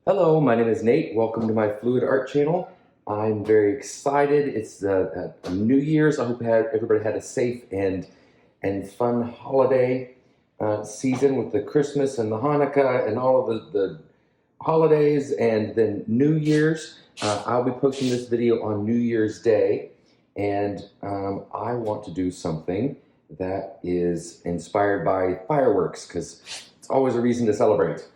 Hello, my name is Nate. Welcome to my Fluid Art channel. I'm very excited. It's New Year's. I hope everybody had a safe and fun holiday season with the Christmas and the Hanukkah and all of the holidays, and then New Year's. I'll be posting this video on New Year's Day, and I want to do something that is inspired by fireworks because it's always a reason to celebrate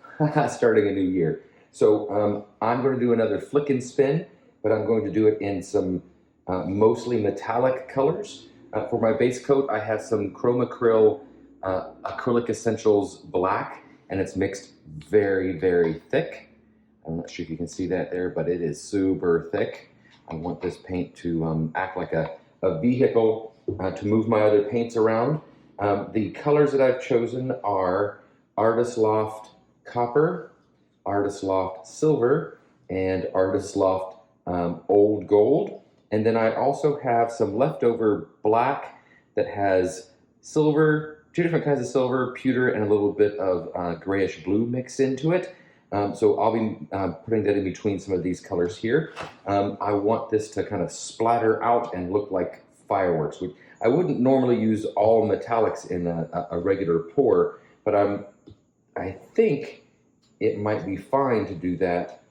starting a new year. So I'm going to do another flick and spin, but I'm going to do it in some mostly metallic colors. For my base coat, I have some Chroma Acryl Acrylic Essentials Black, and it's mixed very, very thick. I'm not sure if you can see that there, but it is super thick. I want this paint to act like a vehicle to move my other paints around. The colors that I've chosen are Artist Loft Copper, Artist Loft Silver, and Artist Loft Old Gold. And then I also have some leftover black that has silver, two different kinds of silver, pewter, and a little bit of grayish blue mixed into it. So I'll be putting that in between some of these colors here. I want this to kind of splatter out and look like fireworks, which I wouldn't normally use all metallics in a regular pour, but I think it might be fine to do that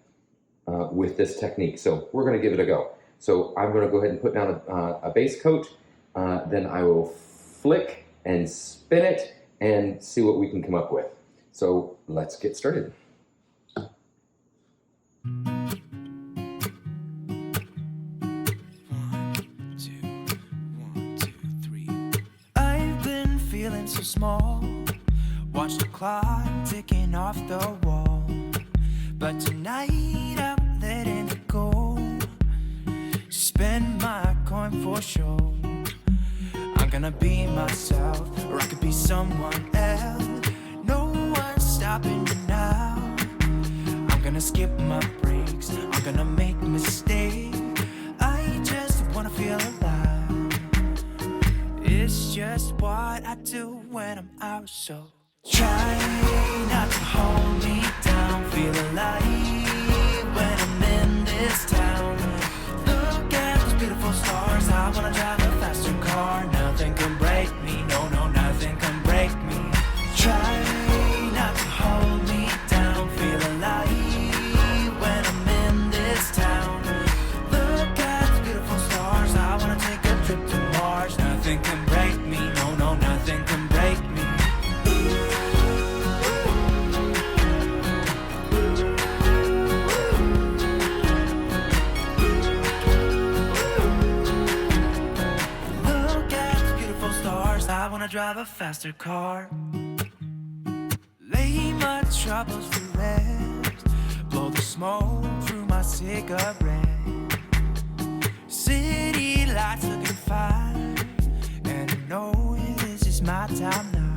with this technique. So we're going to give it a go. So I'm going to go ahead and put down a base coat. Then I will flick and spin it and see what we can come up with. So let's get started. I've been feeling so small. Watch the clock ticking off the wall. But tonight I'm letting it go. Spend my coin for sure. I'm gonna be myself, or I could be someone else. No one's stopping me now. I'm gonna skip my breaks, I'm gonna make mistakes. I just wanna feel alive. It's just what I do when I'm out, so try not to hold me down. Feel alive when I'm in this town. Look at those beautiful stars. I wanna drive a faster car. Nothing can break me. No, no, nothing can break me. Try not to hold me down. Feel alive when I'm in this town. Look at those beautiful stars. I wanna take a trip to Mars. Nothing can break me. No, no, nothing can break me. I wanna drive a faster car. Lay my troubles to rest. Blow the smoke through my cigarette. City lights looking fine, and I know this is my time now.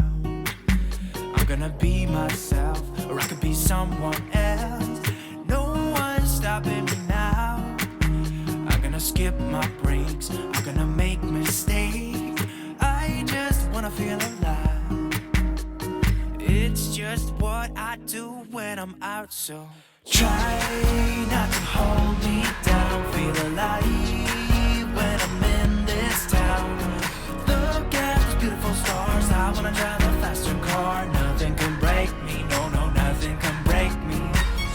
I'm gonna be myself, or I could be someone else. No one's stopping me now. I'm gonna skip my breaks, I'm gonna make mistakes. I just wanna feel alive. It's just what I do when I'm out, so try not to hold me down. Feel alive when I'm in this town. Look at those beautiful stars. I wanna drive a faster car. Nothing can break me. No, no, nothing can break me.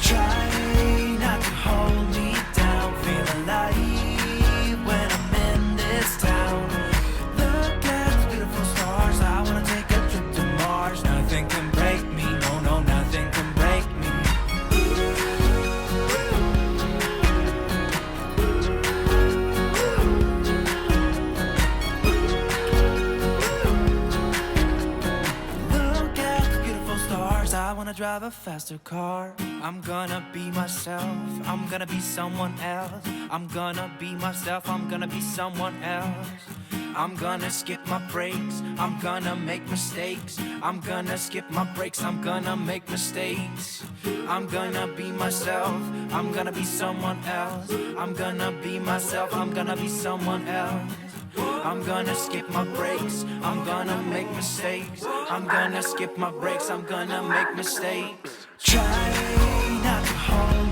Try not to hold me down. Feel alive when I'm in this town. Nothing can break me, no, no, nothing can break me. Look at the beautiful stars, I wanna drive a faster car. I'm gonna be myself, I'm gonna be someone else. I'm gonna be myself, I'm gonna be someone else. I'm gonna skip my breaks, I'm gonna make mistakes. I'm gonna skip my breaks, I'm gonna make mistakes. I'm gonna be myself, I'm gonna be someone else. I'm gonna be myself, I'm gonna be someone else. I'm gonna skip my breaks, I'm gonna make mistakes. I'm gonna skip my breaks, I'm gonna make mistakes. Try not to hold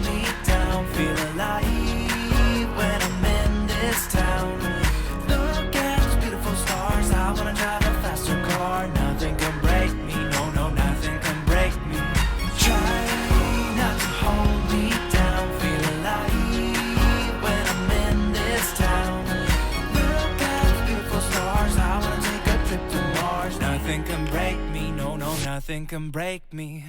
feel alive when I'm in this town. Look at those beautiful stars, I wanna drive a faster car. Nothing can break me, no, no, nothing can break me. Try not to hold me down, feel alive when I'm in this town. Look at those beautiful stars, I wanna take a trip to Mars. Nothing can break me, no, no, nothing can break me.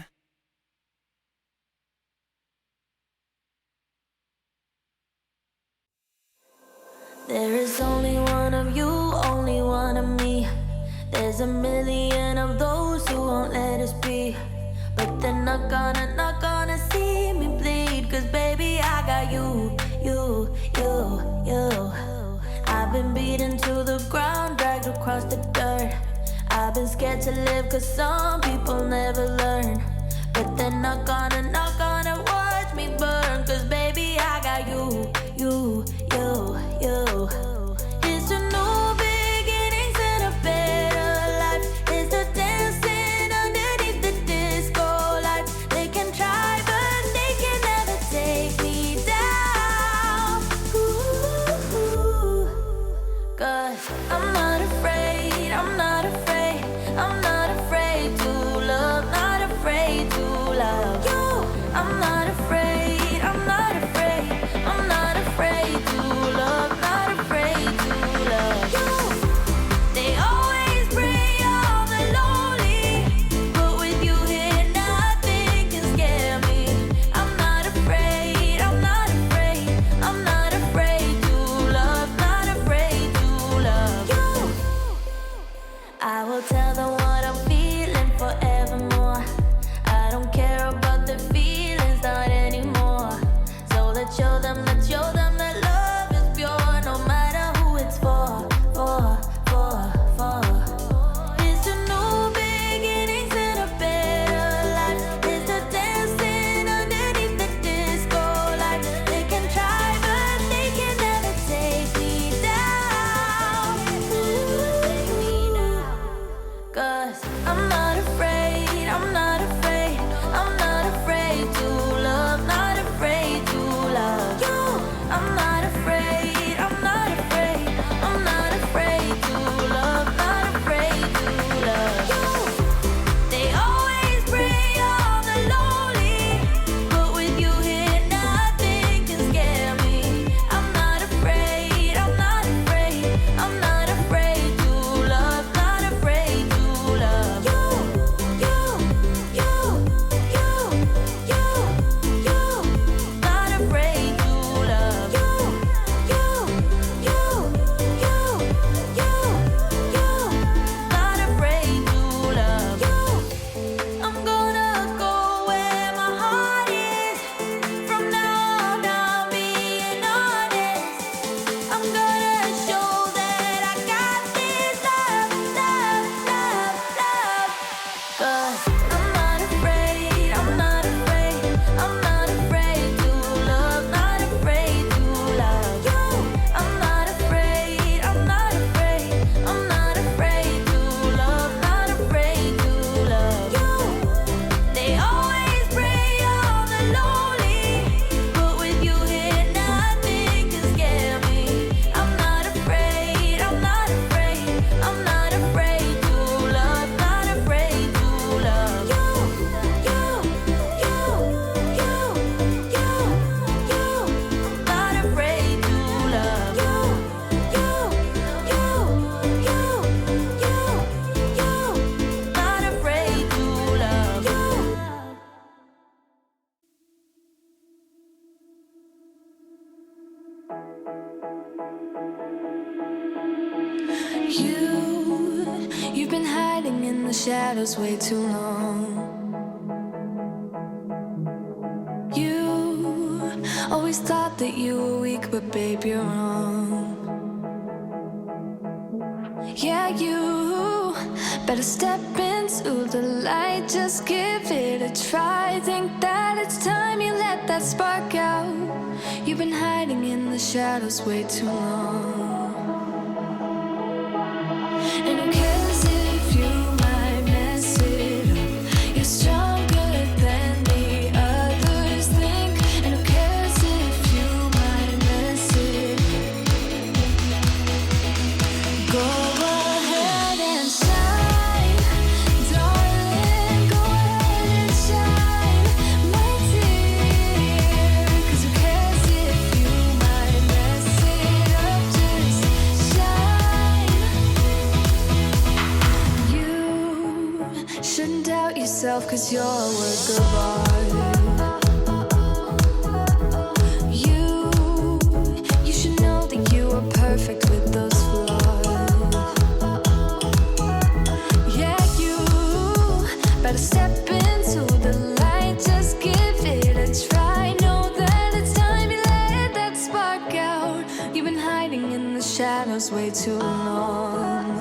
There is only one of you, only one of me. There's a million of those who won't let us be. But they're not gonna see me bleed. Cause baby, I got you. I've been beaten to the ground, dragged across the dirt. I've been scared to live cause some people never learn. But they're not gonna watch me burn. Cause baby, I got you. It's a new beginnings and a better life. It's the dancing underneath the disco lights. They can try but they can never take me down. Ooh, cause I'm not afraid, I'm not afraid, I'm not afraid to love, not afraid to love you. I'm not afraid, I'm not afraid, I'm not afraid to love, not afraid to love you. They always bring all the lonely, but with you here nothing can scare me. I'm not afraid, I'm not afraid, I'm not afraid to love, not afraid to love you. I will tell them what I'm feeling forevermore. I don't care about the feelings, not anymore. So let's show them that love is pure, no matter who it's for. It's a new beginnings and a better life. It's the dancing underneath the disco light. They can try but they can never take me down. Cause I'm not afraid, I'm not afraid, I'm not afraid to love, not afraid to love you. I'm not afraid, I'm not afraid, I'm not afraid to love, not afraid to love you. They always bring all the lonely, but with you here nothing can scare me. I'm not afraid, I'm not afraid, I'm not afraid to love, not afraid to love you. Not afraid to love you. Not afraid to love you. I'm gonna go where my heart is. From now on, I'm being honest. I'm gonna show that I got this love. Cause I'm not afraid, I'm not afraid, I'm not afraid to love, not afraid to love you. I'm not afraid, I'm not afraid, I'm not afraid to love, not afraid to love you. They always bring all the lonely, but with you here nothing can scare me. I'm not afraid, I'm not afraid, I'm not afraid to love, not afraid to love you. Not afraid to love you. Not afraid to love you. You've been hiding in the shadows way too long. You always thought that you were weak, but babe, you're wrong. Yeah, you better step into the light, just give it a try. Think that it's time you let that spark out. You've been hiding in the shadows way too long. And who cares if you might mess it up? You're stronger than the others think. And who cares if shouldn't doubt yourself, 'cause you're a work of art. You should know that you are perfect with those flaws. Yeah, you better step into the light, just give it a try. Know that it's time you let that spark out. You've been hiding in the shadows way too long.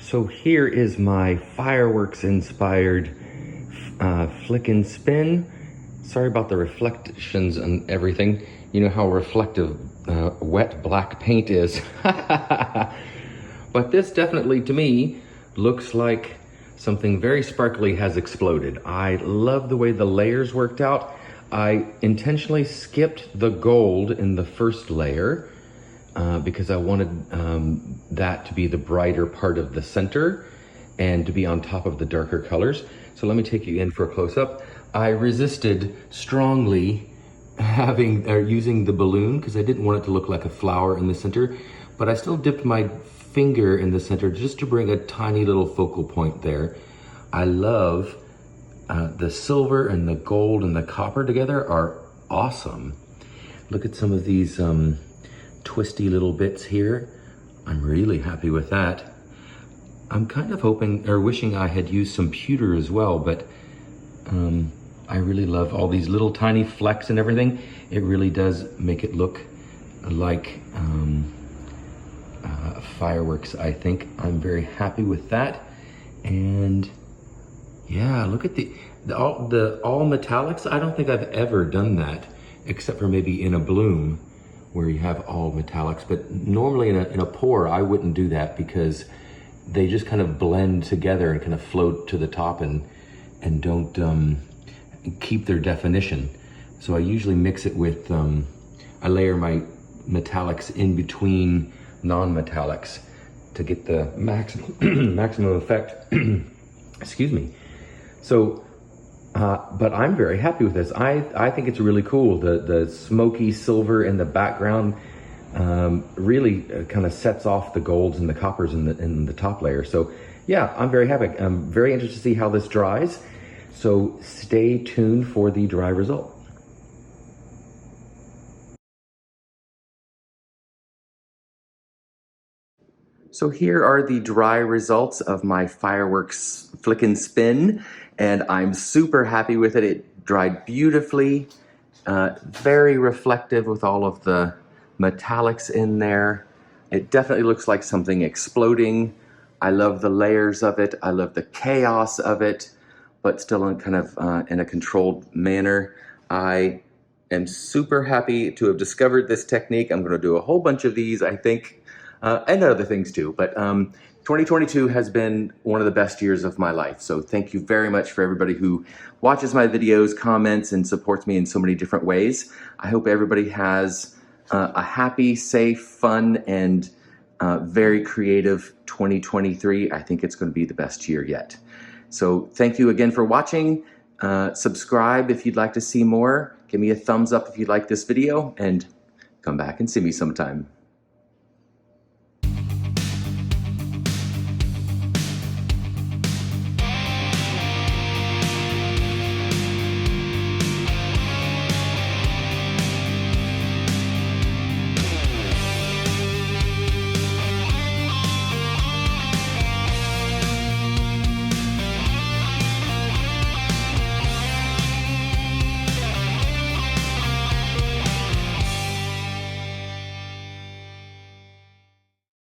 So here is my fireworks inspired flick and spin. Sorry about the reflections and everything. You know how reflective wet black paint is. But this definitely, to me, looks like something very sparkly has exploded. I love the way the layers worked out. I intentionally skipped the gold in the first layer because I wanted that to be the brighter part of the center and to be on top of the darker colors. So let me take you in for a close-up. I resisted strongly using the balloon because I didn't want it to look like a flower in the center, but I still dipped my finger in the center just to bring a tiny little focal point there. I love the silver and the gold and the copper together are awesome. Look at some of these twisty little bits here. I'm really happy with that. I'm kind of hoping or wishing I had used some pewter as well, but I really love all these little tiny flecks and everything. It really does make it look like fireworks, I think. I'm very happy with that. And yeah, look at the all metallics. I don't think I've ever done that, except for maybe in a bloom where you have all metallics. But normally in a pour, I wouldn't do that because they just kind of blend together and kind of float to the top and don't keep their definition. So I usually mix it with, I layer my metallics in between non-metallics to get the maximum effect. Excuse me. So, but I'm very happy with this. I think it's really cool. The smoky silver in the background really kind of sets off the golds and the coppers in the top layer. So yeah, I'm very happy. I'm very interested to see how this dries. So stay tuned for the dry result. So here are the dry results of my fireworks flick and spin, and I'm super happy with it. It dried beautifully, very reflective with all of the metallics in there. It definitely looks like something exploding. I love the layers of it. I love the chaos of it, but still in kind of in a controlled manner. I am super happy to have discovered this technique. I'm going to do a whole bunch of these, I think, and other things too. But 2022 has been one of the best years of my life. So thank you very much for everybody who watches my videos, comments, and supports me in so many different ways. I hope everybody has a happy, safe, fun, and very creative 2023. I think it's going to be the best year yet. So thank you again for watching. Subscribe if you'd like to see more. Give me a thumbs up if you like this video, and come back and see me sometime.